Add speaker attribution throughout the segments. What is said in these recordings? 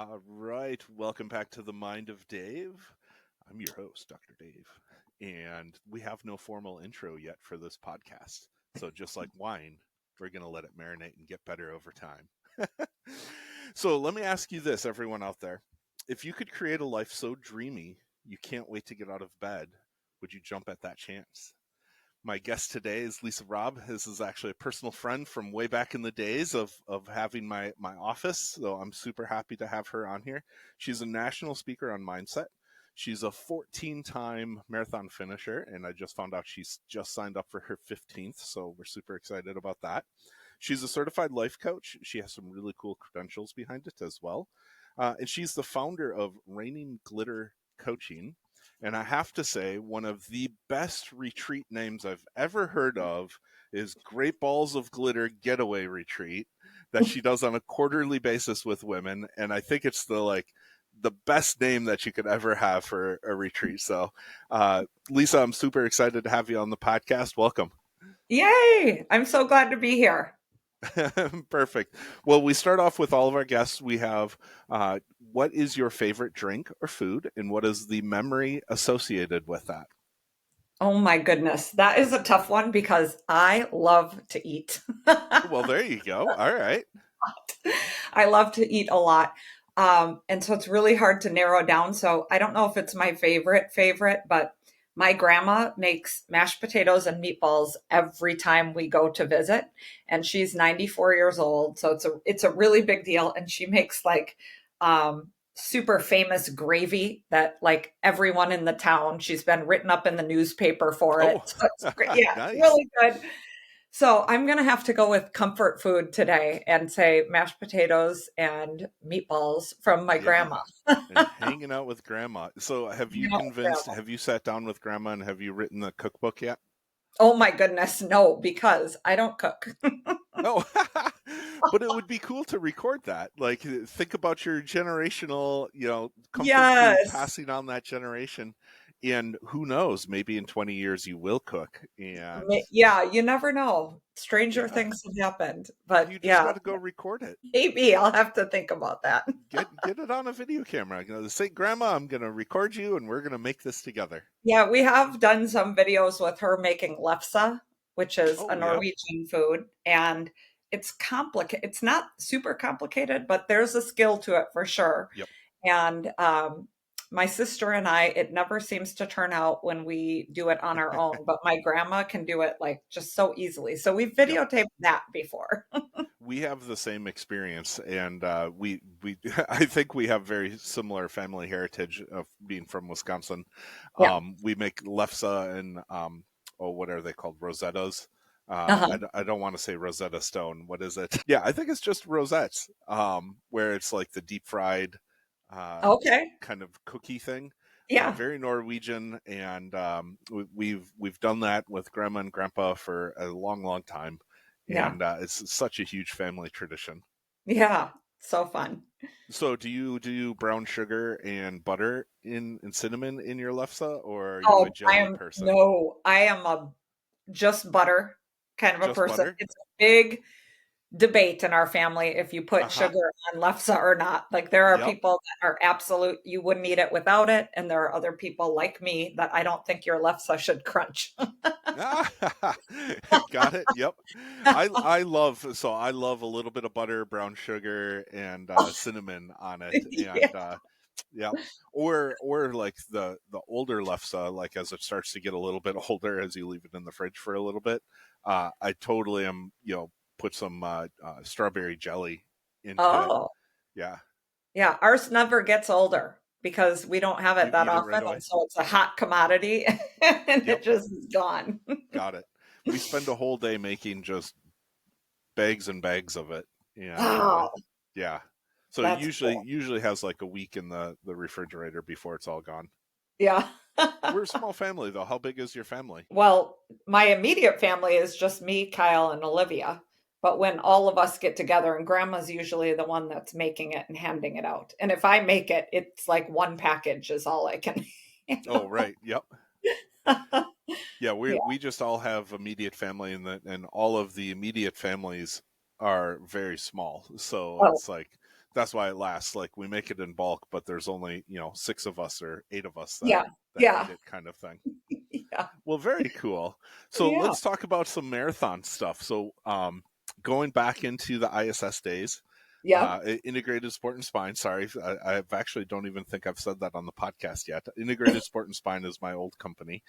Speaker 1: All right, welcome back to the Mind of Dave. I'm your host, Dr. Dave, and we have no formal intro yet for this podcast. So, just like wine, we're going to let it marinate and get better over time. So, let me ask you this, everyone out there. If you could create a life so dreamy you can't wait to get out of bed, would you jump at that chance? My guest today is Lisa Robb. This is actually a personal friend from way back in the days of having my office. So I'm super happy to have her on here. She's a national speaker on mindset. She's a 14-time marathon finisher, and I just found out she's just signed up for her 15th. So we're super excited about that. She's a certified life coach. She has some really cool credentials behind it as well. And she's the founder of Raining Glitter Coaching. And I have to say, one of the best retreat names I've ever heard of is Great Balls of Glitter Getaway Retreat that she does on a quarterly basis with women. And I think it's the best name that you could ever have for a retreat. So, Lisa, I'm super excited to have you on the podcast. Welcome.
Speaker 2: Yay! I'm so glad to be here.
Speaker 1: Perfect. Well, we start off with all of our guests. We have what is your favorite drink or food, and what is the memory associated with that?
Speaker 2: Oh my goodness. That is a tough one because I love to eat.
Speaker 1: Well, there you go. All right.
Speaker 2: I love to eat a lot. And so it's really hard to narrow down. So I don't know if it's my favorite, but my grandma makes mashed potatoes and meatballs every time we go to visit. And she's 94 years old. So it's a really big deal. And she makes super famous gravy that like everyone in the town, she's been written up in the newspaper for it.
Speaker 1: Oh,
Speaker 2: So it's great. Yeah,
Speaker 1: nice.
Speaker 2: really good. So I'm going to have to go with comfort food today and say mashed potatoes and meatballs from my
Speaker 1: Yeah.
Speaker 2: grandma.
Speaker 1: And hanging out with grandma. So,
Speaker 2: You know, grandma.
Speaker 1: have you sat down with grandma and have you written the cookbook yet?
Speaker 2: Oh my goodness, no, because I don't cook.
Speaker 1: Oh, but it would be cool to record that. Like, think about your generational, comfort food
Speaker 2: Yes.
Speaker 1: passing on that generation. And who knows, maybe in 20 years you will cook. And
Speaker 2: Yeah, you never know. Stranger
Speaker 1: yeah,
Speaker 2: things have happened. But
Speaker 1: you just
Speaker 2: yeah,
Speaker 1: got to go record it.
Speaker 2: maybe I'll have to think about that.
Speaker 1: Get it on a video camera. Say, Grandma, I'm going to record you and we're going to make this together.
Speaker 2: Yeah, we have done some videos with her making lefse, which is a
Speaker 1: Oh, yep.
Speaker 2: Norwegian food, and it's complicated. It's not super complicated, but there's a skill to it for sure.
Speaker 1: Yep.
Speaker 2: And my sister and I, it never seems to turn out when we do it on our own, but my grandma can do it like just so easily. So we've
Speaker 1: Yep.
Speaker 2: videotaped that before.
Speaker 1: We have the same experience, and we I think we have very similar family heritage of being from Wisconsin.
Speaker 2: Yeah.
Speaker 1: We make lefse and oh, what are they called? Rosettas.
Speaker 2: Uh-huh.
Speaker 1: I don't want to say Rosetta Stone. What is it? Yeah, I think it's just rosettes. Where it's like the deep fried uh,
Speaker 2: Okay.
Speaker 1: kind of cookie thing.
Speaker 2: Yeah.
Speaker 1: Very Norwegian, and we've done that with grandma and grandpa for a long, long time,
Speaker 2: Yeah.
Speaker 1: and it's such a huge family tradition.
Speaker 2: Yeah. So fun.
Speaker 1: So, do you brown sugar and butter in cinnamon in your lefse, or are you a
Speaker 2: Oh,
Speaker 1: jelly person?
Speaker 2: I am a just butter kind of a
Speaker 1: Just
Speaker 2: person.
Speaker 1: butter?
Speaker 2: It's a big debate in our family if you
Speaker 1: Uh
Speaker 2: put
Speaker 1: huh.
Speaker 2: sugar on lefse or not. Like there are
Speaker 1: Yep.
Speaker 2: people that are absolute, you wouldn't eat it without it, and there are other people like me that I don't think your lefse should crunch.
Speaker 1: Got it. Yep. I love a little bit of butter, brown sugar, and cinnamon on it,
Speaker 2: Yeah.
Speaker 1: and yeah, or like the older lefse, like as it starts to get a little bit older, as you leave it in the fridge for a little bit, I totally am, put some strawberry jelly into it.
Speaker 2: Oh,
Speaker 1: Yeah,
Speaker 2: yeah. Ours never gets older because we don't have it
Speaker 1: you
Speaker 2: that
Speaker 1: eat it
Speaker 2: often,
Speaker 1: right
Speaker 2: and
Speaker 1: away.
Speaker 2: so it's a hot commodity, and
Speaker 1: Yep,
Speaker 2: it just is gone.
Speaker 1: got it. We spend a whole day making just bags and bags of it, and
Speaker 2: Wow,
Speaker 1: yeah. So it
Speaker 2: that's
Speaker 1: usually
Speaker 2: cool.
Speaker 1: usually has like a week in the refrigerator before it's all gone.
Speaker 2: Yeah.
Speaker 1: We're a small family though. How big is your family?
Speaker 2: Well, my immediate family is just me, Kyle, and Olivia. But when all of us get together, and grandma's usually the one that's making it and handing it out. And if I make it, it's like one package is all I can
Speaker 1: Oh,
Speaker 2: handle.
Speaker 1: right. Yep. Yeah,
Speaker 2: Yeah.
Speaker 1: we just all have immediate family, and all of the immediate families are very small. So
Speaker 2: Oh,
Speaker 1: it's like That's why it lasts. Like we make it in bulk, but there's only, 6 of us or 8 of us
Speaker 2: Yeah.
Speaker 1: that
Speaker 2: Yeah.
Speaker 1: eat it, kind of thing.
Speaker 2: Yeah.
Speaker 1: Well, very cool. So
Speaker 2: Yeah.
Speaker 1: let's talk about some marathon stuff. So, going back into the ISS days,
Speaker 2: Yeah.
Speaker 1: Integrated Sport and Spine. Sorry, I've actually don't even think I've said that on the podcast yet. Integrated Sport and Spine is my old company.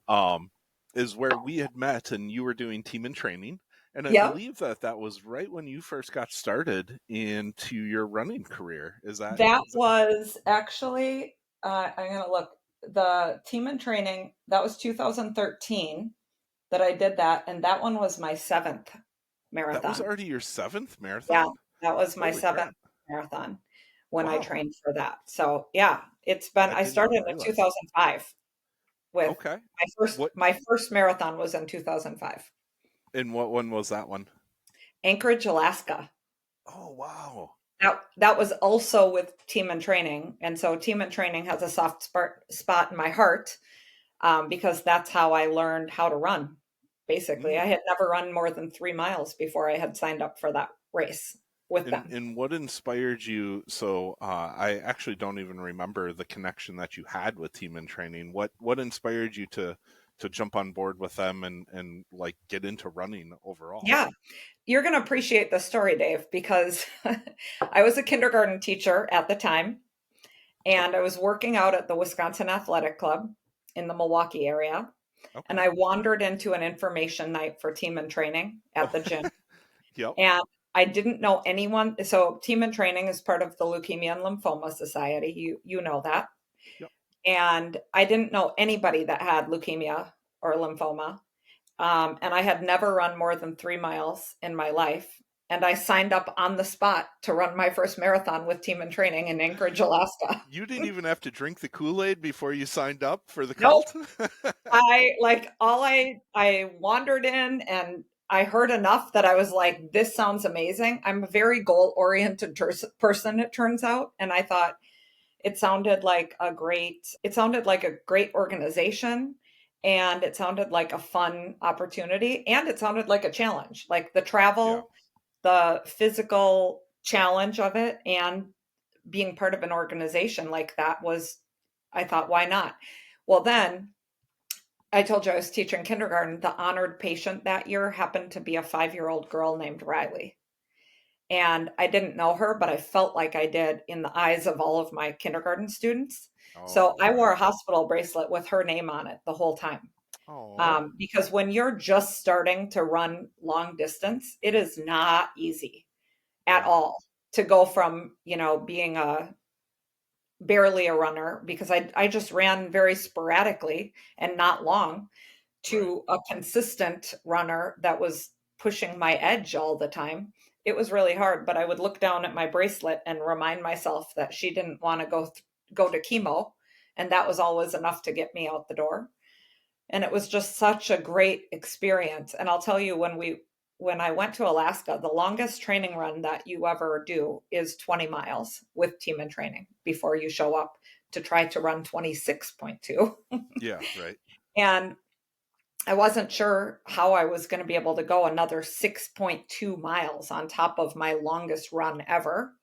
Speaker 1: Um, is where we had met, and you were doing team and training. And I
Speaker 2: Yeah.
Speaker 1: believe that was right when you first got started into your running career.
Speaker 2: That
Speaker 1: Is that
Speaker 2: was actually, I'm going to look, the team and training, that was 2013 that I did that. And that one was my seventh
Speaker 1: that was
Speaker 2: marathon.
Speaker 1: already your seventh
Speaker 2: Yeah.
Speaker 1: marathon?
Speaker 2: That was my
Speaker 1: Holy
Speaker 2: seventh
Speaker 1: crap!
Speaker 2: marathon when I
Speaker 1: Wow,
Speaker 2: trained for that. So yeah,
Speaker 1: I
Speaker 2: I
Speaker 1: did not
Speaker 2: started in
Speaker 1: realize.
Speaker 2: 2005 with
Speaker 1: Okay, what
Speaker 2: my first marathon was in 2005.
Speaker 1: and what one was that one?
Speaker 2: Anchorage, Alaska.
Speaker 1: Oh wow,
Speaker 2: That was also with team and training. And so team and training has a soft spot in my heart, because that's how I learned how to run. Basically, I
Speaker 1: mm.
Speaker 2: had never run more than 3 miles before I had signed up for that race with them.
Speaker 1: And what inspired you? So I actually don't even remember the connection that you had with Team in Training. What inspired you to jump on board with them and like get into running overall?
Speaker 2: Yeah, you're going to appreciate the story, Dave, because I was a kindergarten teacher at the time, and I was working out at the Wisconsin Athletic Club in the Milwaukee area. And
Speaker 1: Okay.
Speaker 2: I wandered into an information night for team and training
Speaker 1: Oh,
Speaker 2: at the gym.
Speaker 1: yep,
Speaker 2: And I didn't know anyone. So team and training is part of the Leukemia and Lymphoma Society. You know that.
Speaker 1: yep.
Speaker 2: And I didn't know anybody that had leukemia or lymphoma. And I had never run more than 3 miles in my life. And I signed up on the spot to run my first marathon with team and training in Anchorage, Alaska.
Speaker 1: You didn't even have to drink the Kool-Aid before you signed up for the
Speaker 2: Nope.
Speaker 1: cult.
Speaker 2: I wandered in and I heard enough that I was like, this sounds amazing. I'm a very goal oriented person, it turns out. And I thought it sounded like a great organization, and it sounded like a fun opportunity, and it sounded like a challenge, like the
Speaker 1: Yeah,
Speaker 2: travel, the physical challenge of it, and being part of an organization like that was, I thought, why not? Well, then I told you I was teaching kindergarten. The honored patient that year happened to be a 5-year-old girl named Riley. And I didn't know her, but I felt like I did in the eyes of all of my kindergarten students. So
Speaker 1: oh
Speaker 2: I wore
Speaker 1: right.
Speaker 2: a hospital bracelet with her name on it the whole time.
Speaker 1: Oh
Speaker 2: Because when you're just starting to run long distance, it is not easy at
Speaker 1: yeah,
Speaker 2: all to go from, being a barely a runner, because I just ran very sporadically and not long,
Speaker 1: right.
Speaker 2: to a consistent runner that was pushing my edge all the time. It was really hard, but I would look down at my bracelet and remind myself that she didn't want to go to chemo, and that was always enough to get me out the door. And it was just such a great experience. And I'll tell you, when I went to Alaska, the longest training run that you ever do is 20 miles with team and training before you show up to try to run 26.2.
Speaker 1: Yeah, right.
Speaker 2: And I wasn't sure how I was going to be able to go another 6.2 miles on top of my longest run ever.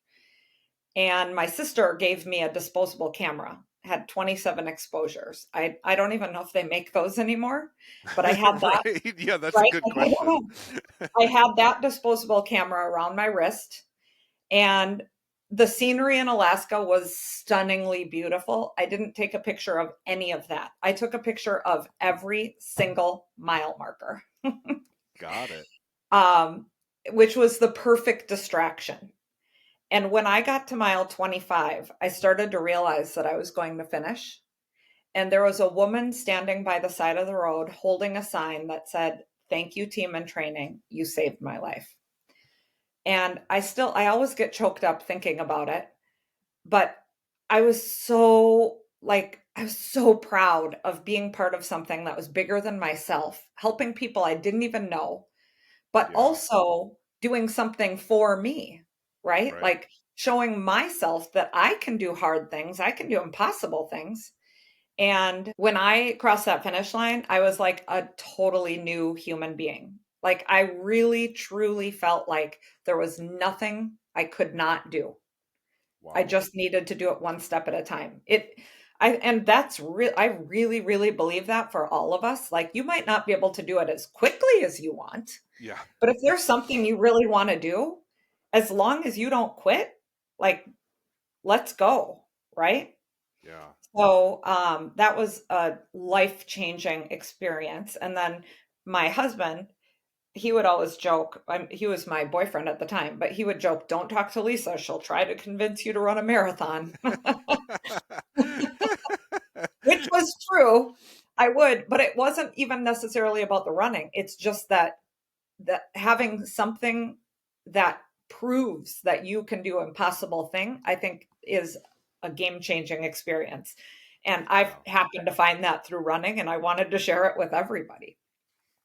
Speaker 2: And my sister gave me a disposable camera, had 27 exposures. I don't even know if they make those anymore, but I had that,
Speaker 1: Right. Yeah, that's a
Speaker 2: right?
Speaker 1: good
Speaker 2: Like, I don't
Speaker 1: question.
Speaker 2: know. I had that disposable camera around my wrist, and the scenery in Alaska was stunningly beautiful. I didn't take a picture of any of that. I took a picture of every single mile marker,
Speaker 1: Got it.
Speaker 2: um, which was the perfect distraction. And when I got to mile 25, I started to realize that I was going to finish. And there was a woman standing by the side of the road holding a sign that said, "Thank you, team and training. You saved my life." And I always get choked up thinking about it. But I was so proud of being part of something that was bigger than myself, helping people I didn't even know, but
Speaker 1: Yeah,
Speaker 2: also doing something for me, right?
Speaker 1: right.
Speaker 2: Like showing myself that I can do hard things, I can do impossible things. And when I crossed that finish line, I was like a totally new human being. Like I really truly felt like there was nothing I could not do. I
Speaker 1: Wow.
Speaker 2: just needed to do it one step at a time. And that's real. I really, really believe that for all of us. Like, you might not be able to do it as quickly as you want,
Speaker 1: Yeah.
Speaker 2: but if there's something you really want to do, as long as you don't quit, like, let's go, right?
Speaker 1: Yeah.
Speaker 2: So that was a life-changing experience. And then my husband, he would always joke, he was my boyfriend at the time, but he would joke, "Don't talk to Lisa. She'll try to convince you to run a marathon," which was true. I would, but it wasn't even necessarily about the running. It's just that having something that proves that you can do an impossible thing, I think is a game-changing experience. And I've
Speaker 1: Yeah.
Speaker 2: happened to find that through running, and I wanted to share it with everybody.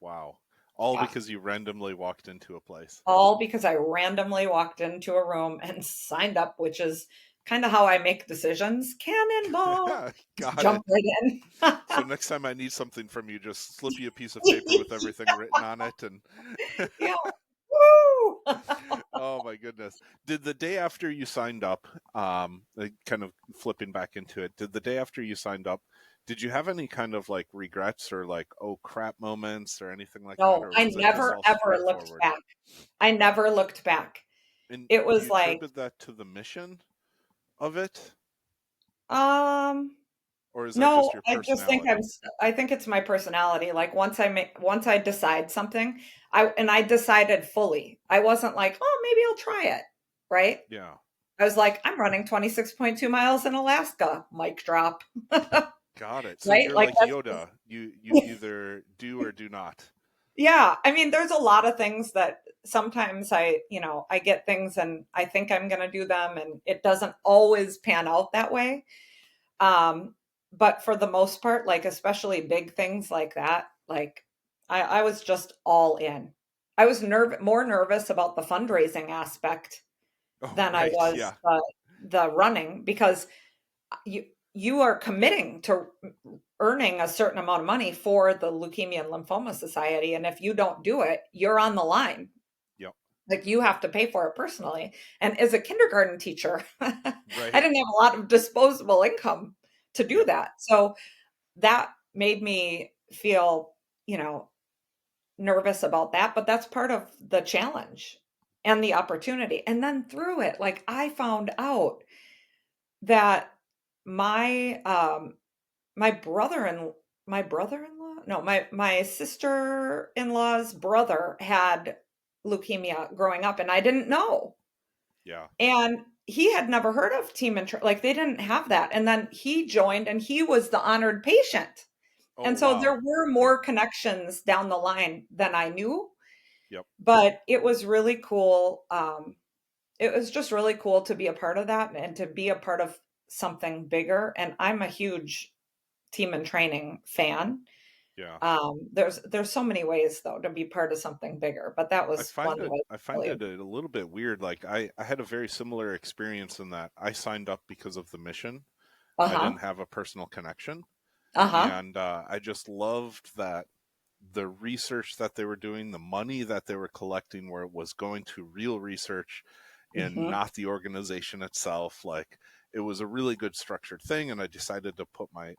Speaker 1: Wow. All
Speaker 2: Yeah.
Speaker 1: because you randomly walked into a place.
Speaker 2: All because I randomly walked into a room and signed up, which is kind of how I make decisions. Cannonball. Just
Speaker 1: Got it.
Speaker 2: jump right in.
Speaker 1: So next time I need something from you, just slip you a piece of paper with everything written on it and
Speaker 2: Yeah. Woo!
Speaker 1: oh my goodness. Did the day after you signed up, kind of flipping back into it, did the day after you signed up, did you have any kind of like regrets or like, oh crap moments or anything like that?
Speaker 2: No,
Speaker 1: Or
Speaker 2: I
Speaker 1: was it just
Speaker 2: never
Speaker 1: all
Speaker 2: ever looked
Speaker 1: straightforward?
Speaker 2: back. I never looked back.
Speaker 1: And
Speaker 2: It
Speaker 1: do
Speaker 2: was
Speaker 1: you
Speaker 2: like,
Speaker 1: attribute that to the mission of it?
Speaker 2: um,
Speaker 1: Or is that just
Speaker 2: no,
Speaker 1: your
Speaker 2: I just think
Speaker 1: personality?
Speaker 2: I think it's my personality. Like, once I decide something, I decided fully. I wasn't like, "Oh, maybe I'll try it." Right?
Speaker 1: Yeah.
Speaker 2: I was like, "I'm running 26.2 miles in Alaska." Mic drop.
Speaker 1: Got it. So
Speaker 2: Right?
Speaker 1: you're
Speaker 2: Like,
Speaker 1: like
Speaker 2: that's
Speaker 1: Yoda. You either do or do not.
Speaker 2: yeah. I mean, there's a lot of things that sometimes I get things and I think I'm going to do them and it doesn't always pan out that way. Um, but for the most part, like, especially big things like that, like, I was just all in. I was more nervous about the fundraising aspect
Speaker 1: Oh,
Speaker 2: than I
Speaker 1: right.
Speaker 2: was
Speaker 1: Yeah.
Speaker 2: the running, because you are committing to earning a certain amount of money for the Leukemia and Lymphoma Society, and if you don't do it, you're on the line.
Speaker 1: Yep.
Speaker 2: Like, you have to pay for it personally. And as a kindergarten teacher, I
Speaker 1: Right.
Speaker 2: didn't have a lot of disposable income to do
Speaker 1: Yep.
Speaker 2: that. So that made me feel, you know, nervous about that, but that's part of the challenge and the opportunity. And then through it, like, I found out that my my brother and my brother-in-law, no, my sister-in-law's brother had leukemia growing up and I didn't know.
Speaker 1: Yeah.
Speaker 2: And he had never heard of team and like, they didn't have that. And then he joined and he was the honored patient.
Speaker 1: Oh,
Speaker 2: And so there
Speaker 1: wow.
Speaker 2: were
Speaker 1: Yeah.
Speaker 2: more connections down the line than I knew,
Speaker 1: Yep.
Speaker 2: but it was really cool. It was just really cool to be a part of that and to be a part of something bigger. And I'm a huge team and training fan.
Speaker 1: Yeah.
Speaker 2: There's so many ways though to be part of something bigger, but that
Speaker 1: I
Speaker 2: was one
Speaker 1: find it
Speaker 2: way.
Speaker 1: I find
Speaker 2: Really.
Speaker 1: it a little bit weird. Like I had a very similar experience in that I signed up because of the mission. I
Speaker 2: Uh-huh.
Speaker 1: didn't have a personal connection.
Speaker 2: Uh-huh.
Speaker 1: And I just loved that the research that they were doing, the money that they were collecting, where it was going to real research and
Speaker 2: Hmm.
Speaker 1: not the organization itself. Like it was a really good structured thing, and I decided to put my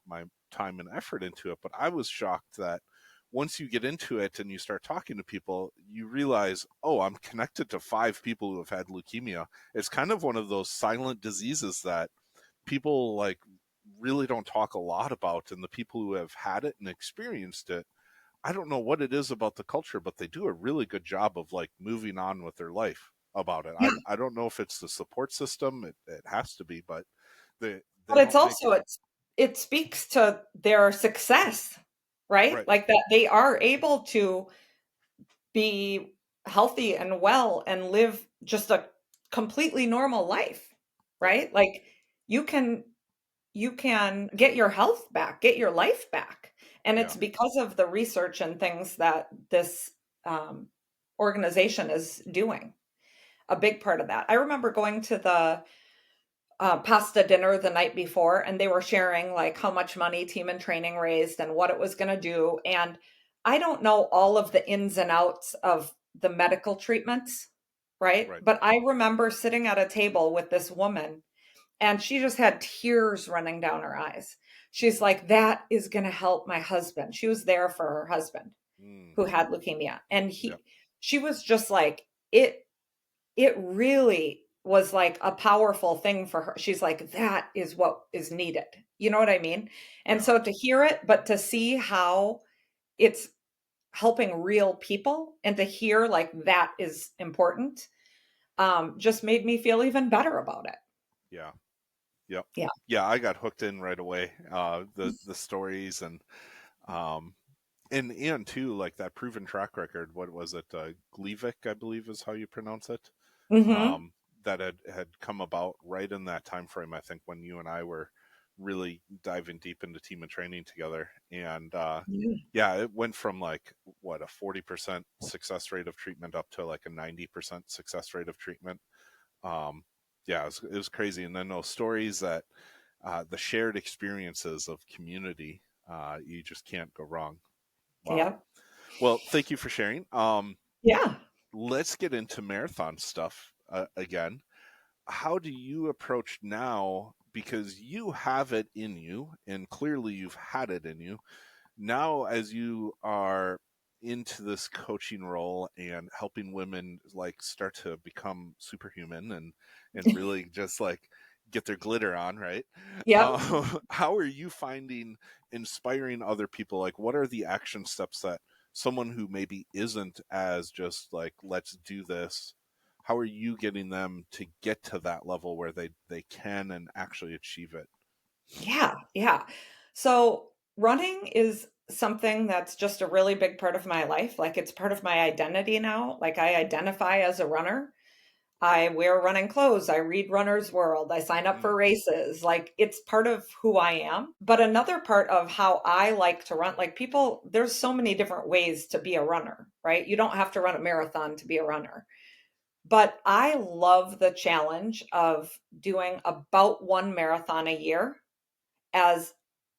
Speaker 1: time and effort into it. But I was shocked that once you get into it and you start talking to people, you realize, oh, I'm connected to 5 people who have had leukemia. It's kind of one of those silent diseases that people like really don't talk a lot about, and the people who have had it and experienced it, I don't know what it is about the culture, but they do a really good job of like moving on with their life about it.
Speaker 2: Yeah.
Speaker 1: I don't know if it's the support system, it has to be, but they
Speaker 2: But it's
Speaker 1: don't make
Speaker 2: also it speaks to their success, right?
Speaker 1: right.
Speaker 2: Like, that they are able to be healthy and well and live just a completely normal life,
Speaker 1: Yep.
Speaker 2: right? Like, you can you can get your health back, get your life back. And it's
Speaker 1: Yeah.
Speaker 2: because of the research and things that this um, organization is doing. A big part of that. I remember going to the pasta dinner the night before, and they were sharing like how much money Team and Training raised and what it was going to do. And I don't know all of the ins and outs of the medical treatments, right?
Speaker 1: Right.
Speaker 2: But I remember sitting at a table with this woman, And she just had tears running down her eyes. She's like, that is going to help my husband. She was there for her husband
Speaker 1: Mm.
Speaker 2: who had leukemia. And
Speaker 1: Yep.
Speaker 2: she was just like, it really was like a powerful thing for her. She's like, that is what is needed. You know what I mean? And
Speaker 1: Yeah.
Speaker 2: so to hear it, but to see how it's helping real people and to hear like that is important, just made me feel even better about it.
Speaker 1: Yeah. Yep.
Speaker 2: Yeah.
Speaker 1: Yeah, I got hooked in right away. The stories um and too, like that proven track record. What was it? Gleevec, I believe, is how you pronounce it.
Speaker 2: Mm-hmm.
Speaker 1: Um, that had come about right in that time frame. I think when you and I were really diving deep into team and training together, and yeah, it went from like what a 40% success rate of treatment up to like a 90% success rate of treatment. Um, yeah, it was crazy. And then those stories that the shared experiences of community, you just can't go wrong. Wow.
Speaker 2: Yeah.
Speaker 1: Well, thank you for sharing.
Speaker 2: Yeah.
Speaker 1: Let's get into marathon stuff again. How do you approach now? Because you have it in you, and clearly you've had it in you. Now, as you are into this coaching role and helping women like start to become superhuman and really just like get their glitter on, right?
Speaker 2: Yep.
Speaker 1: How are you finding inspiring other people? Like, what are the action steps that someone who maybe isn't as just like, let's do this, how are you getting them to get to that level where they can and actually achieve it?
Speaker 2: Yeah. Yeah. So running is something that's just a really big part of my life. Like it's part of my identity now. Like I identify as a runner. I wear running clothes. I read Runner's World. I sign up
Speaker 1: Mm,
Speaker 2: for races. Like it's part of who I am. But another part of how I like to run, like people, there's so many different ways to be a runner, right? You don't have to run a marathon to be a runner. But I love the challenge of doing about one marathon a year as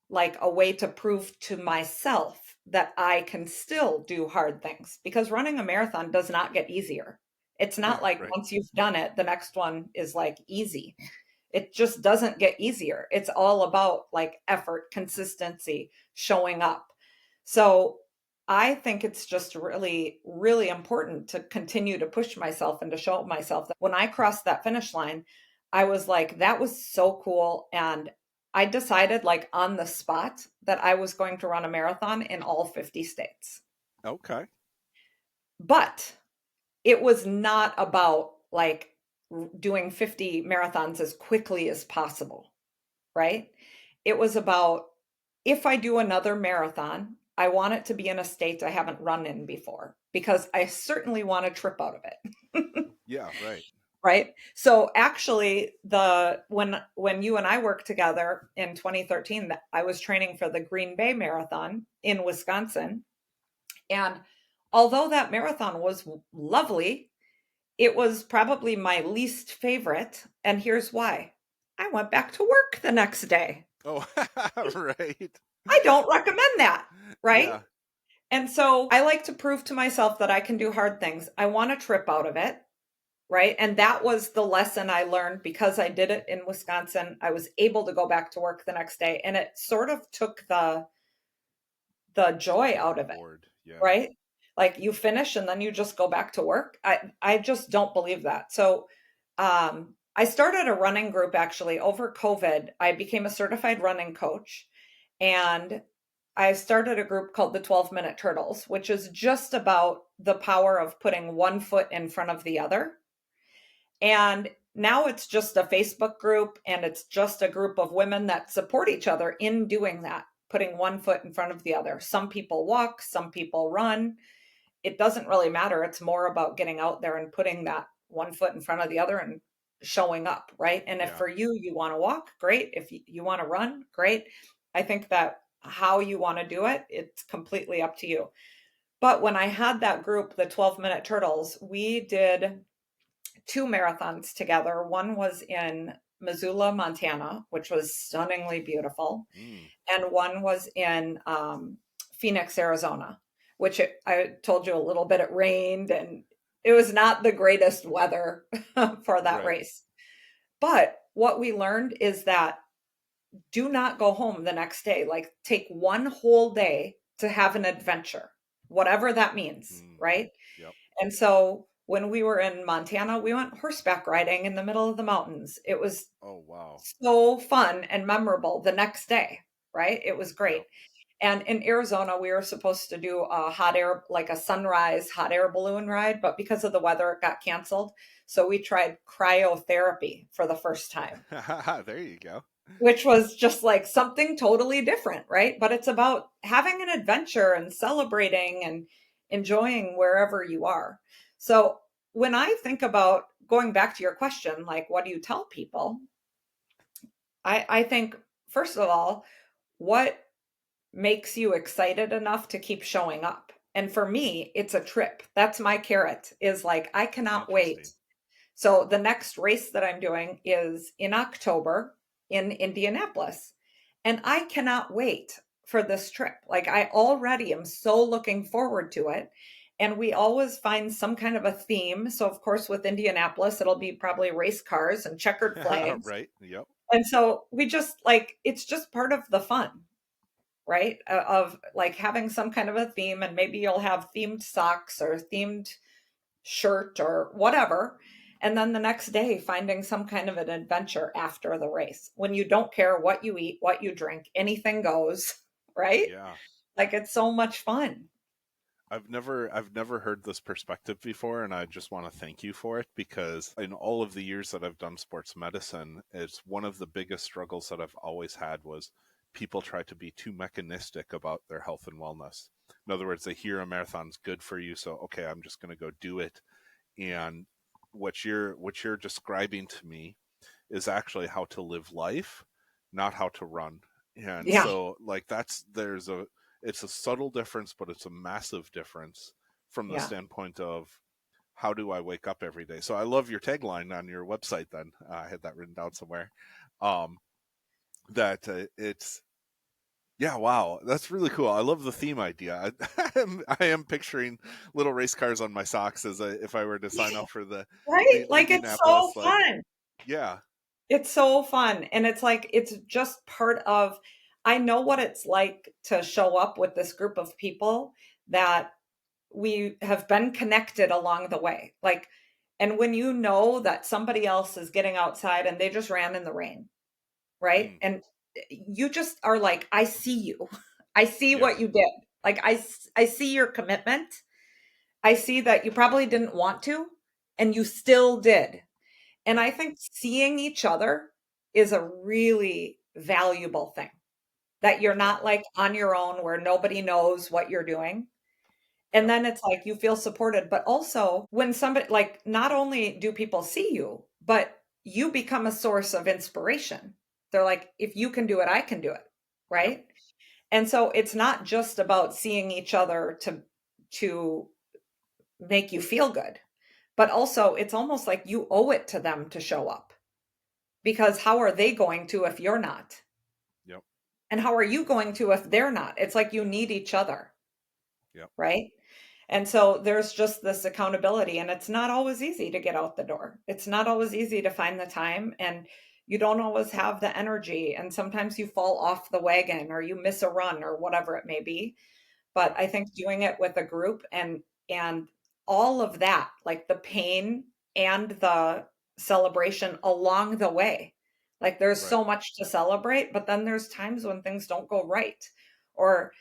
Speaker 2: like a way to prove to myself that I can still do hard things because running a marathon does not get easier. It's not
Speaker 1: yeah,
Speaker 2: like
Speaker 1: right.
Speaker 2: once you've done it, the next one is like easy. It just doesn't get easier. It's all about like effort, consistency, showing up. So I think it's just really, really important to continue to push myself and to show myself that when I crossed that finish line, I was like, that was so cool. And I decided, like, on the spot that I was going to run a marathon in all 50 states.
Speaker 1: Okay.
Speaker 2: But it was not about like doing 50 marathons as quickly as possible, right? It was about if I do another marathon, I want it to be in a state I haven't run in before because I certainly want a trip out of it.
Speaker 1: Yeah, right.
Speaker 2: Right? So actually when you and I worked together in 2013, I was training for the Green Bay Marathon in Wisconsin. And although that marathon was lovely, it was probably my least favorite. And here's why. I went back to work the next day.
Speaker 1: Oh, right.
Speaker 2: I don't recommend that, right?
Speaker 1: Yeah.
Speaker 2: And so I like to prove to myself that I can do hard things. I want a trip out of it, right? And that was the lesson I learned because I did it in Wisconsin. I was able to go back to work the next day and it sort of took the joy
Speaker 1: The
Speaker 2: out of it,
Speaker 1: reward. Yeah.
Speaker 2: right? Like you finish and then you just go back to work. I just don't believe that. So I started a running group actually over COVID. I became a certified running coach and I started a group called the 12-Minute Turtles, which is just about the power of putting one foot in front of the other. And now it's just a Facebook group and it's just a group of women that support each other in doing that, putting one foot in front of the other. Some people walk, some people run. It doesn't really matter. It's more about getting out there and putting that one foot in front of the other and showing up, right? And if
Speaker 1: Yeah.
Speaker 2: for you, you want to walk, great. If you want to run, great. I think that how you want to do it, it's completely up to you. But when I had that group, the 12-Minute Turtles, we did two marathons together. One was in Missoula, Montana, which was stunningly beautiful,
Speaker 1: Mm,
Speaker 2: and one was in Phoenix, Arizona, which I told you a little bit. It rained and it was not the greatest weather for that
Speaker 1: right.
Speaker 2: race. But what we learned is that do not go home the next day. Like take one whole day to have an adventure, whatever that means,
Speaker 1: Mm,
Speaker 2: right?
Speaker 1: yep.
Speaker 2: And so when we were in Montana, we went horseback riding in the middle of the mountains. It was
Speaker 1: Oh, wow.
Speaker 2: so fun and memorable the next day, right? It was great.
Speaker 1: Yep.
Speaker 2: And in Arizona, we were supposed to do a hot air, like a sunrise hot air balloon ride, but because of the weather, it got canceled. So we tried cryotherapy for the first time,
Speaker 1: There you go.
Speaker 2: which was just like something totally different, right? But it's about having an adventure and celebrating and enjoying wherever you are. So when I think about going back to your question, like, what do you tell people? I think, first of all, what makes you excited enough to keep showing up? And for me, it's a trip. That's my carrot, is like, I cannot wait.
Speaker 1: Interesting.
Speaker 2: So the next race that I'm doing is in October in Indianapolis. And I cannot wait for this trip. Like, I already am so looking forward to it. And we always find some kind of a theme. So, of course, with Indianapolis, it'll be probably race cars and checkered flags.
Speaker 1: Right. Yep.
Speaker 2: And so we just like, it's just part of the fun, right? Of like having some kind of a theme, and maybe you'll have themed socks or themed shirt or whatever. And then the next day, finding some kind of an adventure after the race when you don't care what you eat, what you drink, anything goes, right?
Speaker 1: Yeah.
Speaker 2: Like it's so much fun.
Speaker 1: I've never heard this perspective before, and I just want to thank you for it, because in all of the years that I've done sports medicine, it's one of the biggest struggles that I've always had was people try to be too mechanistic about their health and wellness. In other words, they hear a marathon's good for you, so okay, I'm just going to go do it. And what you're describing to me is actually how to live life, not how to run. And
Speaker 2: Yeah.
Speaker 1: so like it's a subtle difference, but it's a massive difference from the
Speaker 2: Yeah.
Speaker 1: standpoint of how do I wake up every day. So I love your tagline on your website. Then I had that written down somewhere. Um, that it's yeah, wow, that's really cool. I love the theme idea. I am picturing little race cars on my socks as if I were to sign up for
Speaker 2: Right?
Speaker 1: the
Speaker 2: Like it's so
Speaker 1: Indianapolis. Like,
Speaker 2: fun.
Speaker 1: yeah,
Speaker 2: It's so fun. And it's like, it's just part of, I know what it's like to show up with this group of people that we have been connected along the way. Like, and when you know that somebody else is getting outside and they just ran in the rain, right?
Speaker 1: mm,
Speaker 2: And you just are like, I see you. I see
Speaker 1: yeah,
Speaker 2: what you did. Like, I see your commitment. I see that you probably didn't want to, and you still did. And
Speaker 1: yep,
Speaker 2: I think seeing each other is a really valuable thing, that you're
Speaker 1: yep,
Speaker 2: not like on your own where nobody knows what you're doing. And
Speaker 1: yep,
Speaker 2: then it's like you feel supported, but also when somebody, like, not only do people see you, but you become a source of inspiration. They're like, if you can do it, I can do it.
Speaker 1: yep,
Speaker 2: Right. And so it's not just about seeing each other to make you feel good, but also it's almost like you owe it to them to show up, because how are they going to if you're not?
Speaker 1: yep,
Speaker 2: And how are you going to if they're not? It's like you need each other,
Speaker 1: yep,
Speaker 2: right? And so there's just this accountability, and it's not always easy to get out the door. It's not always easy to find the time, and you don't always have the energy. And sometimes you fall off the wagon or you miss a run or whatever it may be. But
Speaker 1: yep,
Speaker 2: I think doing it with a group and all of that, like the pain and the celebration along the way. Like there's
Speaker 1: right,
Speaker 2: so much to celebrate, but then there's times when things don't go right, or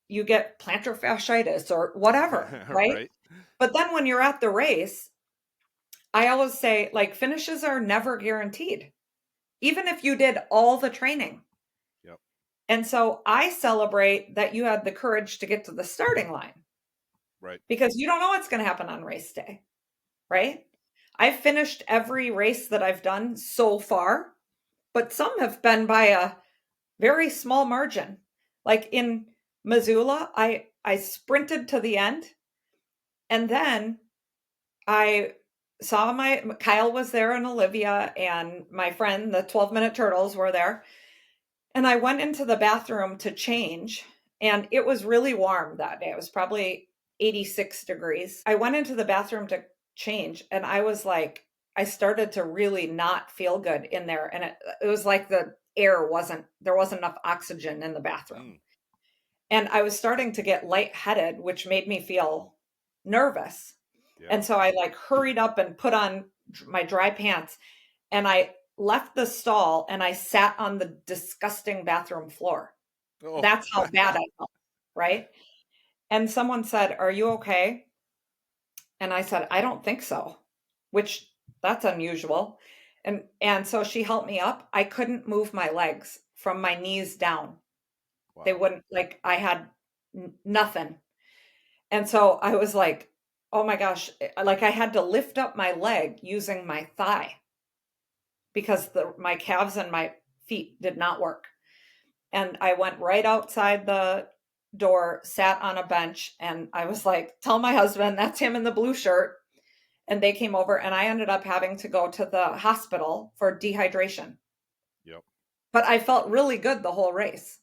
Speaker 2: you get plantar fasciitis or whatever, right?
Speaker 1: right,
Speaker 2: But then when you're at the race, I always say like finishes are never guaranteed, even if you did all the training.
Speaker 1: yep,
Speaker 2: And so I celebrate that you had the courage to get to the starting line,
Speaker 1: right,
Speaker 2: because you don't know what's going to happen on race day, right? I've finished every race that I've done so far, but some have been by a very small margin. Like in Missoula, I sprinted to the end, and then I saw my Kyle was there and Olivia and my friend, the 12-minute turtles were there. And I went into the bathroom to change, and it was really warm that day. It was probably 86 degrees. I went into the bathroom to change, and I was like, I started to really not feel good in there. And it was like there wasn't enough oxygen in the bathroom.
Speaker 1: Mm.
Speaker 2: And I was starting to get lightheaded, which made me feel nervous.
Speaker 1: Yeah.
Speaker 2: And so I like hurried up and put on my dry pants and I left the stall and I sat on the disgusting bathroom floor.
Speaker 1: Oh.
Speaker 2: That's how bad I felt, right? And someone said, "Are you okay?" And I said, "I don't think so," which that's unusual. And so she helped me up. I couldn't move my legs from my knees down. They
Speaker 1: Wow.
Speaker 2: wouldn't, like, I had nothing. And so I was like, "Oh my gosh," like I had to lift up my leg using my thigh because my calves and my feet did not work. And I went right outside the door, sat on a bench, and I was like, "Tell my husband that's him in the blue shirt." And they came over, and I ended up having to go to the hospital for dehydration.
Speaker 1: Yep.
Speaker 2: But I felt really good the whole race.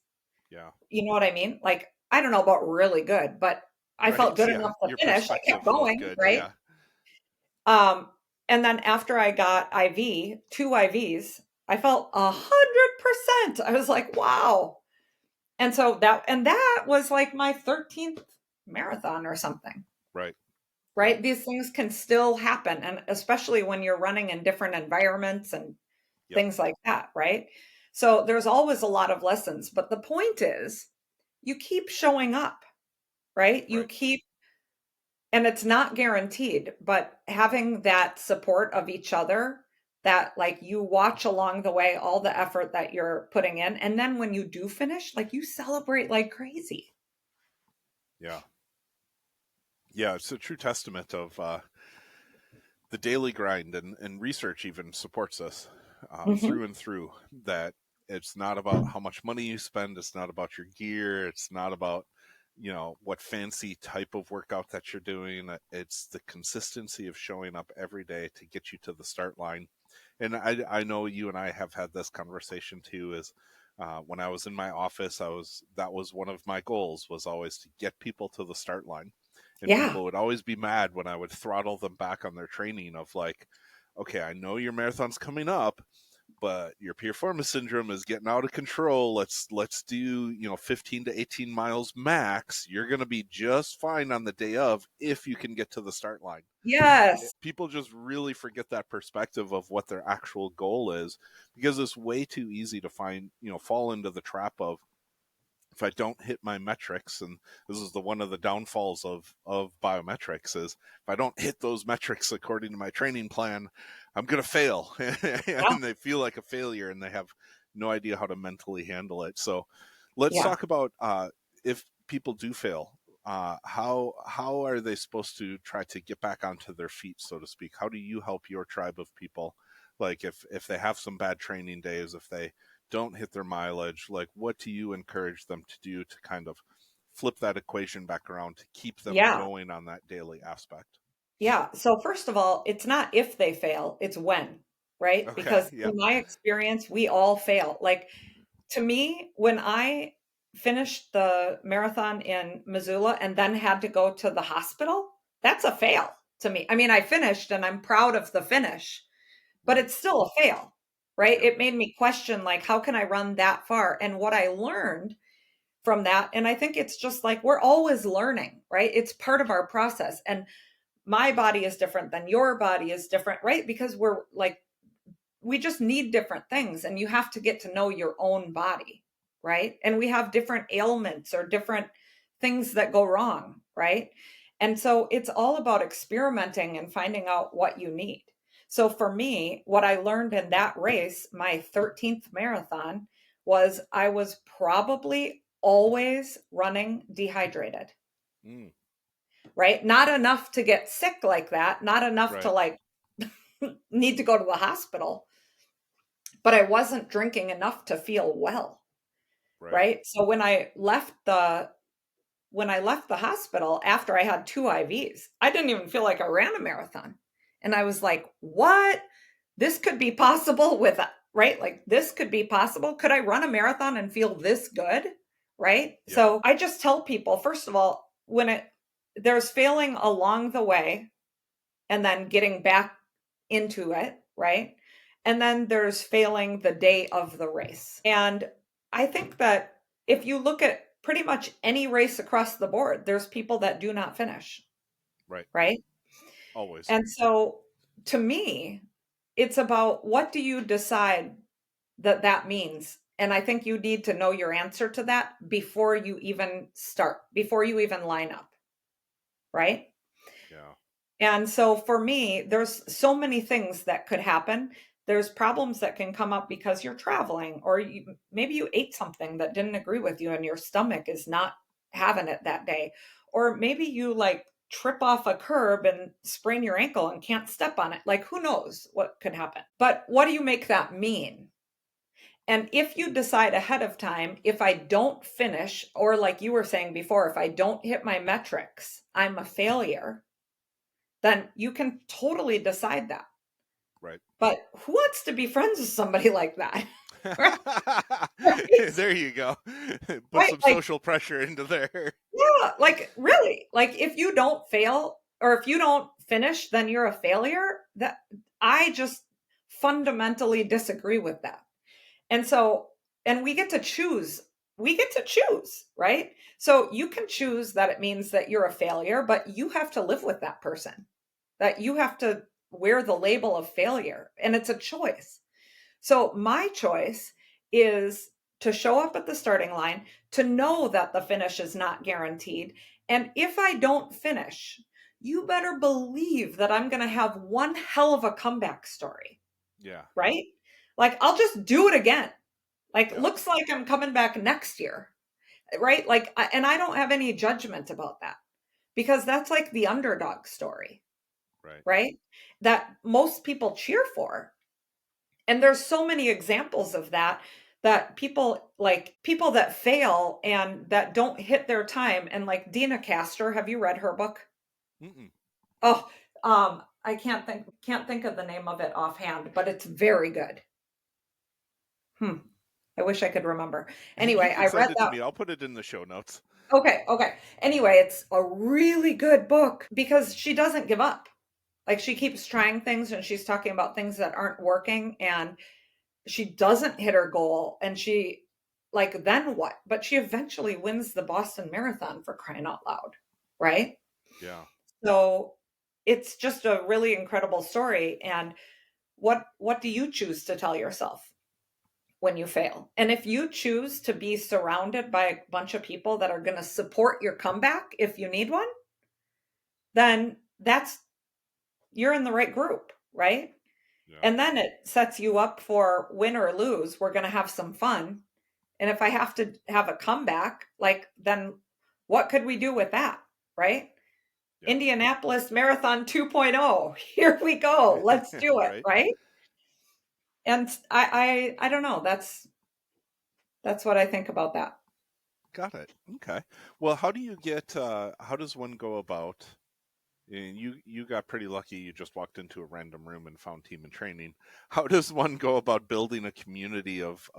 Speaker 1: Yeah.
Speaker 2: You know what I mean? Like, I don't know about really good, but I felt
Speaker 1: Right.
Speaker 2: good
Speaker 1: Yeah.
Speaker 2: enough to
Speaker 1: Your
Speaker 2: finish. I
Speaker 1: perspective
Speaker 2: kept
Speaker 1: felt
Speaker 2: going,
Speaker 1: good.
Speaker 2: right?
Speaker 1: Yeah.
Speaker 2: Um, and then after I got two IVs, I felt 100%. I was like, wow. And so that was like my 13th marathon or something,
Speaker 1: Right. Yep.
Speaker 2: right? These things can still happen. And especially when you're running in different environments and
Speaker 1: Yep.
Speaker 2: things like that, right? So there's always a lot of lessons. But the point is, you keep showing up, right? You
Speaker 1: Right.
Speaker 2: keep, and it's not guaranteed, but having that support of each other, that like you watch along the way all the effort that you're putting in. And then when you do finish, like you celebrate like crazy.
Speaker 1: Yeah. Yeah. It's a true testament of the daily grind, and research even supports this
Speaker 2: Hmm.
Speaker 1: through and through, that it's not about how much money you spend. It's not about your gear. It's not about, what fancy type of workout that you're doing. It's the consistency of showing up every day to get you to the start line. And I know you and I have had this conversation too, is when I was in my office, that was one of my goals, was always to get people to the start line. And
Speaker 2: Yeah.
Speaker 1: people would always be mad when I would throttle them back on their training of like, okay, I know your marathon's coming up, but your piriformis syndrome is getting out of control. Let's do 15 to 18 miles max. You're going to be just fine on the day of if you can get to the start line.
Speaker 2: Yes.
Speaker 1: People just really forget that perspective of what their actual goal is, because it's way too easy to fall into the trap of, if I don't hit my metrics, and this is one of the downfalls of biometrics, is if I don't hit those metrics according to my training plan, I'm going to fail.
Speaker 2: Yeah.
Speaker 1: And they feel like a failure, and they have no idea how to mentally handle it. So let's
Speaker 2: Yeah.
Speaker 1: talk about if people do fail, how are they supposed to try to get back onto their feet, so to speak? How do you help your tribe of people? Like if they have some bad training days, if they don't hit their mileage, like what do you encourage them to do to kind of flip that equation back around to keep them
Speaker 2: Yeah.
Speaker 1: going on that daily aspect?
Speaker 2: Yeah. So first of all, it's not if they fail, it's when, right?
Speaker 1: Okay.
Speaker 2: Because
Speaker 1: Yep.
Speaker 2: in my experience, we all fail. Like to me, when I finished the marathon in Missoula and then had to go to the hospital, that's a fail to me. I mean, I finished and I'm proud of the finish, but
Speaker 1: Right.
Speaker 2: it's still a fail, right?
Speaker 1: Yep.
Speaker 2: It made me question, like, how can I run that far? And what I learned from that, and I think it's just like we're always learning, right? It's part of our process. And my body is different than your body is different, right? Because we're like, we just need different things and you have to get to know your own body, right? And we have different ailments or different things that go wrong, right? And so it's all about experimenting and finding out what you need. So for me, what I learned in that race, my 13th marathon, was I was probably always running dehydrated,
Speaker 1: Mm,
Speaker 2: right? Not enough to get sick like that, not enough to
Speaker 1: right.
Speaker 2: like need to go to the hospital, but I wasn't drinking enough to feel well,
Speaker 1: Right.
Speaker 2: right? So when I left the hospital after I had two IVs, I didn't even feel like I ran a marathon. And I was like, "What? This could be possible with right? Like this could be possible. Could I run a marathon and feel this good?" Right?
Speaker 1: Yeah.
Speaker 2: So I just tell people, first of all, there's failing along the way and then getting back into it, right? And then there's failing the day of the race. And I think that if you look at pretty much any race across the board, there's people that do not finish,
Speaker 1: Right.
Speaker 2: right?
Speaker 1: Always.
Speaker 2: And so to me, it's about what do you decide that that means? And I think you need to know your answer to that before you even start, before you even line up, right?
Speaker 1: Yeah.
Speaker 2: And so for me, there's so many things that could happen. There's problems that can come up because you're traveling, or maybe you ate something that didn't agree with you and your stomach is not having it that day. Or maybe you like trip off a curb and sprain your ankle and can't step on it. Like, who knows what could happen? But what do you make that mean? And if you decide ahead of time, if I don't finish, or like you were saying before, if I don't hit my metrics, I'm a failure, then you can totally decide that.
Speaker 1: Right.
Speaker 2: But who wants to be friends with somebody like that? Right?
Speaker 1: There you go. Put
Speaker 2: Right?
Speaker 1: some
Speaker 2: Like,
Speaker 1: social pressure into there.
Speaker 2: yeah, like really, like if you don't fail or if you don't finish, then you're a failure. That I just fundamentally disagree with that. And so, and we get to choose. We get to choose, right? So you can choose that it means that you're a failure, but you have to live with that person, that you have to wear the label of failure, and it's a choice. So my choice is to show up at the starting line, to know that the finish is not guaranteed. And if I don't finish, you better believe that I'm going to have one hell of a comeback story,
Speaker 1: Yeah.
Speaker 2: right? Like I'll just do it again. Like
Speaker 1: Yep.
Speaker 2: looks like I'm coming back next year, right? Like and I don't have any judgment about that because that's like the underdog story,
Speaker 1: Right.
Speaker 2: right? That most people cheer for. And there's so many examples of that, that people like people that fail and that don't hit their time. And like Dina Castor, have you read her book?
Speaker 1: Mm-mm.
Speaker 2: Oh, I can't think of the name of it offhand, but it's very good. Hmm. I wish I could remember.
Speaker 1: You
Speaker 2: Anyway,
Speaker 1: can
Speaker 2: I read
Speaker 1: send it to
Speaker 2: that.
Speaker 1: me. I'll put it in the show notes.
Speaker 2: Okay, okay. Anyway, it's a really good book because she doesn't give up. Like she keeps trying things and she's talking about things that aren't working and she doesn't hit her goal and she like then what? But she eventually wins the Boston Marathon, for crying out loud, right?
Speaker 1: Yeah.
Speaker 2: So it's just a really incredible story. And what do you choose to tell yourself when you fail? And if you choose to be surrounded by a bunch of people that are going to support your comeback if you need one, then that's you're in the right group, right?
Speaker 1: Yeah.
Speaker 2: And then it sets you up for win or lose. We're going to have some fun. And if I have to have a comeback, like then what could we do with that, right?
Speaker 1: Yeah.
Speaker 2: Indianapolis Marathon 2.0. Here we go. Let's do it,
Speaker 1: Right.
Speaker 2: right? And I don't know. That's what I think about that.
Speaker 1: Got it. Okay. Well, how do you get? How does one go about? And you got pretty lucky. You just walked into a random room and found Team in Training. How does one go about building a community of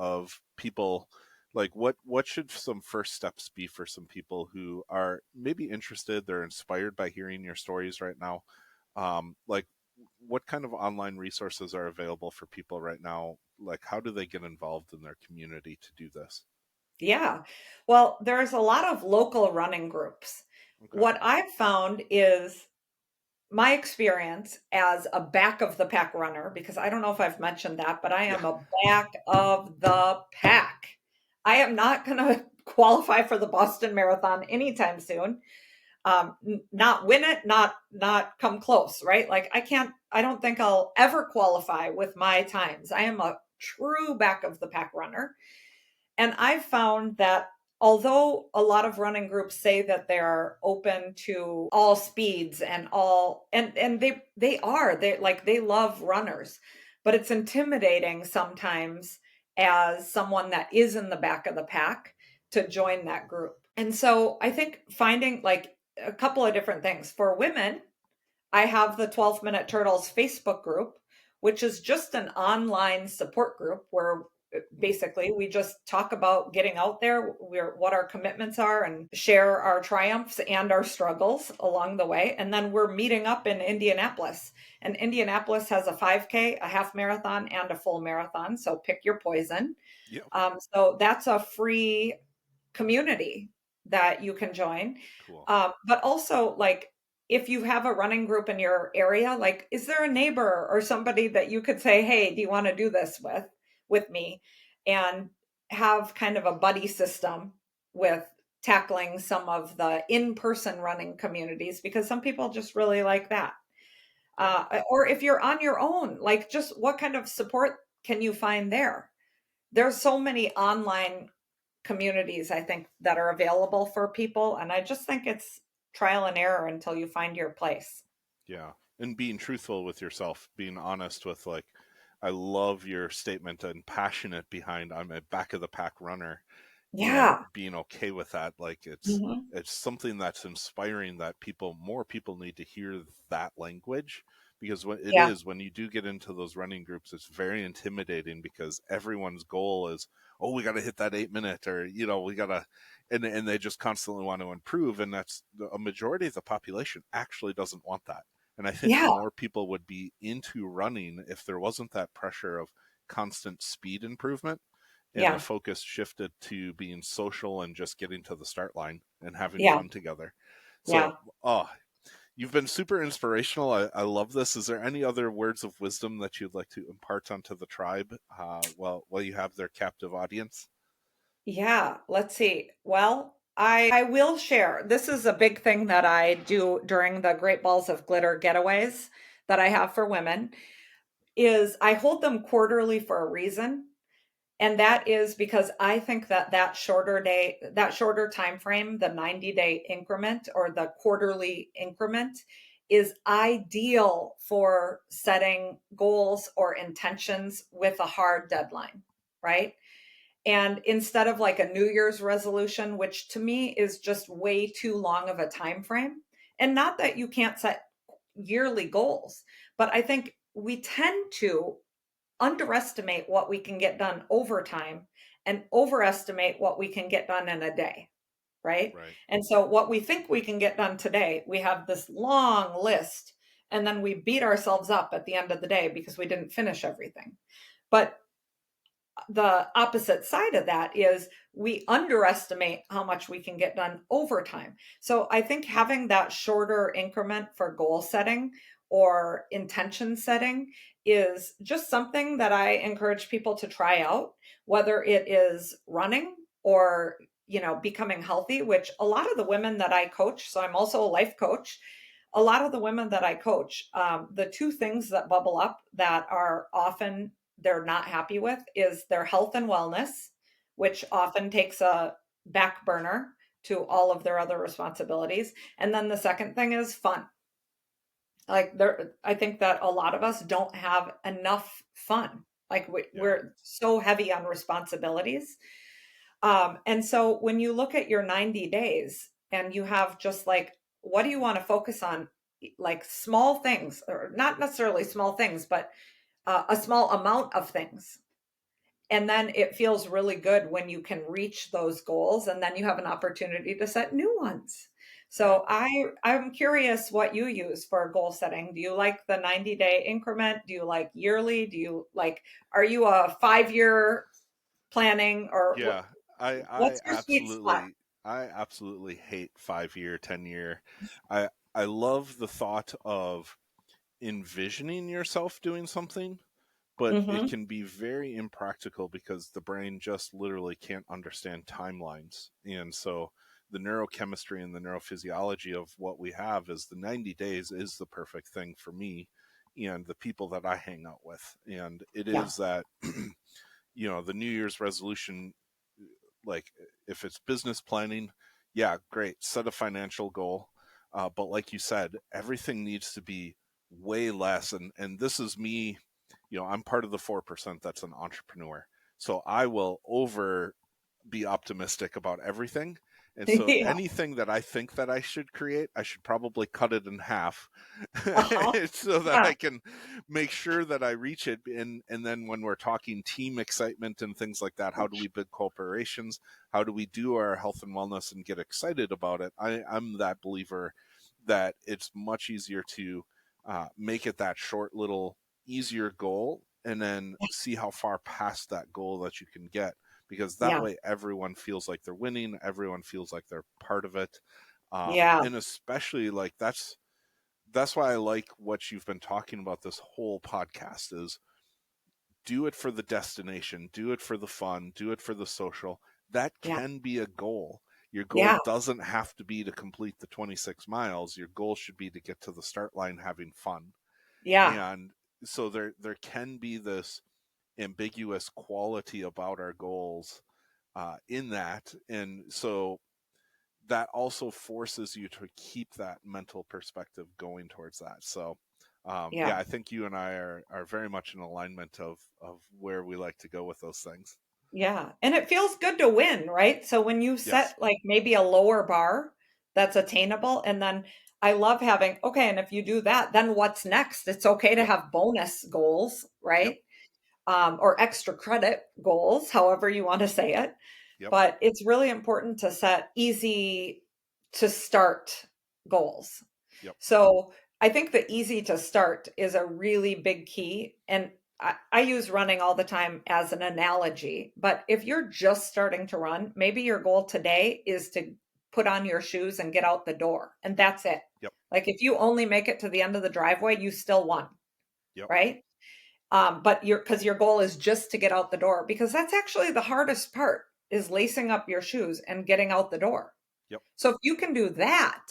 Speaker 1: people? Like what should some first steps be for some people who are maybe interested? They're inspired by hearing your stories right now. Like what kind of online resources are available for people right now? Like how do they get involved in their community to do this?
Speaker 2: Yeah. Well, there's a lot of local running groups.
Speaker 1: Okay.
Speaker 2: What I've found is my experience as a back of the pack runner, because I don't know if I've mentioned that, but I
Speaker 1: Yeah.
Speaker 2: am a back of the pack. I am not going to qualify for the Boston Marathon anytime soon. Not win it, not come close, right? Like I don't think I'll ever qualify with my times. I am a true back of the pack runner. And I've found that although a lot of running groups say that they're open to all speeds and all and they love runners, but it's intimidating sometimes as someone that is in the back of the pack to join that group. And so I think finding like a couple of different things. For women, I have the 12 Minute Turtles Facebook group, which is just an online support group where basically we just talk about getting out there, what our commitments are, and share our triumphs and our struggles along the way. And then we're meeting up in Indianapolis, and Indianapolis has a 5K, a half marathon, and a full marathon, so pick your poison.
Speaker 1: Yep.
Speaker 2: So that's a free community that you can join.
Speaker 1: Cool.
Speaker 2: But also, like, if you have a running group in your area, like, is there a neighbor or somebody that you could say, hey, do you want to do this with me? And have kind of a buddy system with tackling some of the in-person running communities, because some people just really like that.
Speaker 1: Yeah.
Speaker 2: Or if you're on your own, like, just what kind of support can you find there? There's so many online communities, I think, that are available for people. And I just think it's trial and error until you find your place.
Speaker 1: Yeah. And being truthful with yourself, being honest with, like, I love your statement and passionate behind I'm a back of the pack runner, and
Speaker 2: Yeah.
Speaker 1: being okay with that. Like,
Speaker 2: Hmm.
Speaker 1: it's something that's inspiring, that more people need to hear that language, because
Speaker 2: Yeah.
Speaker 1: when you do get into those running groups, it's very intimidating, because everyone's goal is, oh, we got to hit that 8 minute, or we got to, and they just constantly want to improve, and that's a majority of the population actually doesn't want that. And I think
Speaker 2: Yeah.
Speaker 1: more people would be into running if there wasn't that pressure of constant speed improvement, and the
Speaker 2: Yeah.
Speaker 1: focus shifted to being social and just getting to the start line and having
Speaker 2: Yeah.
Speaker 1: fun together. So,
Speaker 2: Yeah.
Speaker 1: oh, you've been super inspirational. I love this. Is there any other words of wisdom that you'd like to impart onto the tribe, while you have their captive audience?
Speaker 2: Yeah. Let's see. Well, I will share. This is a big thing that I do during the Great Balls of Glitter getaways that I have for women, is I hold them quarterly for a reason. And that is because I think that that shorter time frame, the 90-day increment or the quarterly increment, is ideal for setting goals or intentions with a hard deadline, right? And instead of like a New Year's resolution, which to me is just way too long of a time frame, and not that you can't set yearly goals, but I think we tend to underestimate what we can get done over time and overestimate what we can get done in a day, right?
Speaker 1: Right.
Speaker 2: And so what we think we can get done today, we have this long list, and then we beat ourselves up at the end of the day because we didn't finish everything. But the opposite side of that is we underestimate how much we can get done over time. So I think having that shorter increment for goal setting or intention setting is just something that I encourage people to try out, whether it is running or becoming healthy, which a lot of the women that I coach, so I'm also a life coach, a lot of the women that I coach, the two things that bubble up that are often they're not happy with is their health and wellness, which often takes a back burner to all of their other responsibilities. And then the second thing is fun. Like, I think that a lot of us don't have enough fun. Like,
Speaker 1: Yeah.
Speaker 2: we're so heavy on responsibilities. And so when you look at your 90 days and you have just like, what do you want to focus on? Like small things, or not necessarily small things, but a small amount of things. And then it feels really good when you can reach those goals, and then you have an opportunity to set new ones.
Speaker 1: Right.
Speaker 2: So I'm curious what you use for goal setting. Do you like the 90-day increment? Do you like yearly? Do you like, are you a 5-year planning, or
Speaker 1: Yeah. I I
Speaker 2: what's your sweet spot?
Speaker 1: absolutely I absolutely hate 5 year, 10 year. I love the thought of envisioning yourself doing something, but it
Speaker 2: Hmm.
Speaker 1: can be very impractical because the brain just literally can't understand timelines. And so the neurochemistry and the neurophysiology of what we have is the 90 days is the perfect thing for me and the people that I hang out with. And it
Speaker 2: Yeah.
Speaker 1: is that, the New Year's resolution, like, if it's business planning, yeah, great, set a financial goal. But like you said, everything needs to be way less. And this is me, I'm part of the 4% that's an entrepreneur. So I will over be optimistic about everything. And so
Speaker 2: Yeah.
Speaker 1: anything that I think that I should create, I should probably cut it in half
Speaker 2: Uh-huh.
Speaker 1: so that
Speaker 2: Yeah.
Speaker 1: I can make sure that I reach it. And then when we're talking team excitement and things like that, how do we build corporations? How do we do our health and wellness and get excited about it? I'm that believer that it's much easier to make it that short little easier goal and then see how far past that goal that you can get, because that
Speaker 2: Yeah.
Speaker 1: way everyone feels like they're winning, everyone feels like they're part of it.
Speaker 2: Yeah.
Speaker 1: And especially like that's why I like what you've been talking about this whole podcast is do it for the destination, do it for the fun, do it for the social. That
Speaker 2: Yeah.
Speaker 1: can be a goal. Your goal
Speaker 2: Yeah.
Speaker 1: doesn't have to be to complete the 26 miles. Your goal should be to get to the start line having fun.
Speaker 2: Yeah.
Speaker 1: And so there can be this ambiguous quality about our goals in that. And so that also forces you to keep that mental perspective going towards that. So,
Speaker 2: Yeah.
Speaker 1: yeah, I think you and I are very much in alignment of where we like to go with those things.
Speaker 2: Yeah. And it feels good to win, right? So when you
Speaker 1: Yes.
Speaker 2: set like maybe a lower bar that's attainable, and then I love having, okay, and if you do that, then what's next? It's okay to
Speaker 1: Yep.
Speaker 2: have bonus goals,
Speaker 1: Yep.
Speaker 2: right? Or extra credit goals, however you want to say it.
Speaker 1: Yep.
Speaker 2: But it's really important to set easy to start goals.
Speaker 1: Yep.
Speaker 2: So I think the easy to start is a really big key. And I use running all the time as an analogy. But if you're just starting to run, maybe your goal today is to put on your shoes and get out the door. And that's it.
Speaker 1: Yep.
Speaker 2: Like if you only make it to the end of the driveway, you still won,
Speaker 1: Yep.
Speaker 2: right? But because your goal is just to get out the door, because that's actually the hardest part is lacing up your shoes and getting out the door.
Speaker 1: Yep.
Speaker 2: So if you can do that,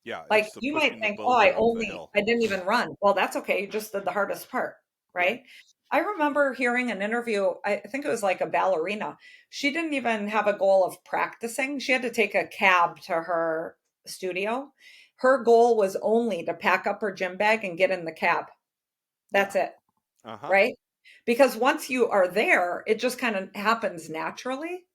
Speaker 1: Yeah.
Speaker 2: like
Speaker 1: It's the
Speaker 2: you might
Speaker 1: pushing the
Speaker 2: think, oh,
Speaker 1: boulder up the hill.
Speaker 2: I didn't even run. Well, that's okay. You just did the hardest part,
Speaker 1: Yep.
Speaker 2: right? I remember hearing an interview, I think it was like a ballerina. She didn't even have a goal of practicing. She had to take a cab to her studio. Her goal was only to pack up her gym bag and get in the cab.
Speaker 1: Yeah.
Speaker 2: That's it,
Speaker 1: Uh-huh.
Speaker 2: right? Because once you are there, it just kind of happens naturally.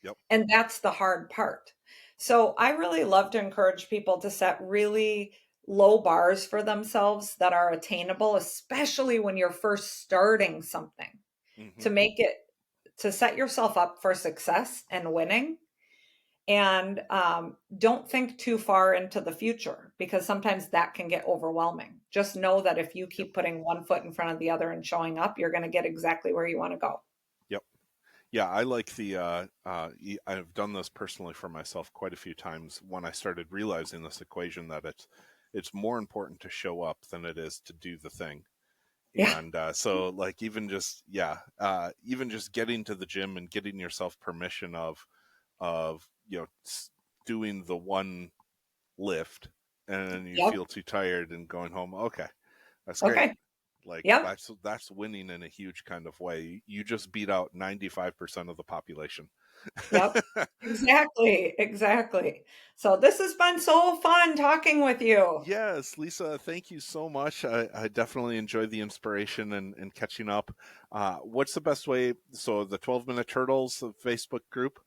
Speaker 1: Yep.
Speaker 2: And that's the hard part. So I really love to encourage people to set really low bars for themselves that are attainable, especially when you're first starting something,
Speaker 1: Mm-hmm.
Speaker 2: to make it, to set yourself up for success and winning. And don't think too far into the future because sometimes that can get overwhelming. Just know that if you
Speaker 1: Yep.
Speaker 2: keep putting one foot in front of the other and showing up, you're going to get exactly where you want to go.
Speaker 1: Yep. Yeah, I like the. I've done this personally for myself quite a few times when I started realizing this equation that it's more important to show up than it is to do the thing.
Speaker 2: Yeah.
Speaker 1: And so, like, even just getting to the gym and getting yourself permission of doing the one lift, and then you
Speaker 2: Yep.
Speaker 1: feel too tired and going home. Okay, that's great.
Speaker 2: Okay.
Speaker 1: Like
Speaker 2: Yep.
Speaker 1: that's winning in a huge kind of way. You just beat out 95% of the population.
Speaker 2: Yep. Exactly. Exactly. So this has been so fun talking with you.
Speaker 1: Yes, Lisa, thank you so much. I definitely enjoyed the inspiration and catching up. What's the best way? So the 12-Minute Turtles Facebook group,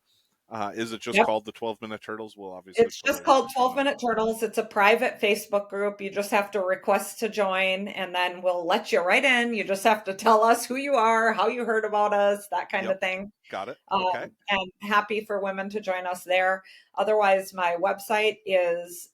Speaker 1: is it just
Speaker 2: Yep.
Speaker 1: called the 12-Minute Turtles? We'll obviously
Speaker 2: It's
Speaker 1: put
Speaker 2: just
Speaker 1: it in the
Speaker 2: called
Speaker 1: show
Speaker 2: 12
Speaker 1: notes.
Speaker 2: Minute Turtles. It's a private Facebook group. You just have to request to join, and then we'll let you right in. You just have to tell us who you are, how you heard about us, that kind
Speaker 1: Yep,
Speaker 2: of thing.
Speaker 1: got it. Okay.
Speaker 2: And happy for women to join us there. Otherwise, my website is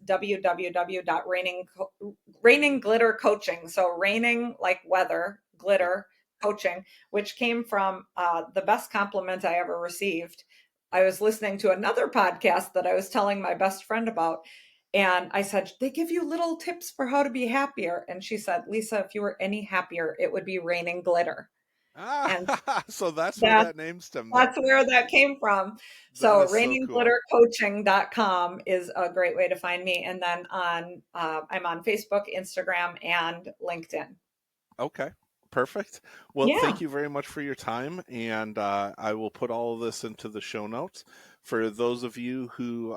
Speaker 2: raining glitter coaching. So raining like weather,
Speaker 1: Yep.
Speaker 2: glitter coaching, which came from the best compliment I ever received. I was listening to another podcast that I was telling my best friend about. And I said, they give you little tips for how to be happier. And she said, Lisa, if you were any happier, it would be raining glitter. And
Speaker 1: So that's where
Speaker 2: that
Speaker 1: that name stemmed up.
Speaker 2: that's where that came from.
Speaker 1: That
Speaker 2: So
Speaker 1: is so cool.
Speaker 2: rainingglittercoaching.com is a great way to find me. And then I'm on Facebook, Instagram, and LinkedIn.
Speaker 1: Okay, perfect. Well,
Speaker 2: Yeah.
Speaker 1: thank you very much for your time, and I will put all of this into the show notes. For those of you who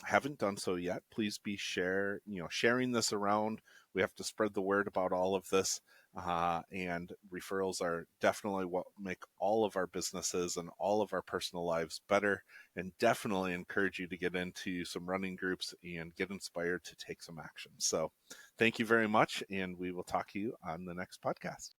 Speaker 1: haven't done so yet, please be sharing this around. We have to spread the word about all of this. And referrals are definitely what make all of our businesses and all of our personal lives better, and definitely encourage you to get into some running groups and get inspired to take some action. So thank you very much, and we will talk to you on the next podcast.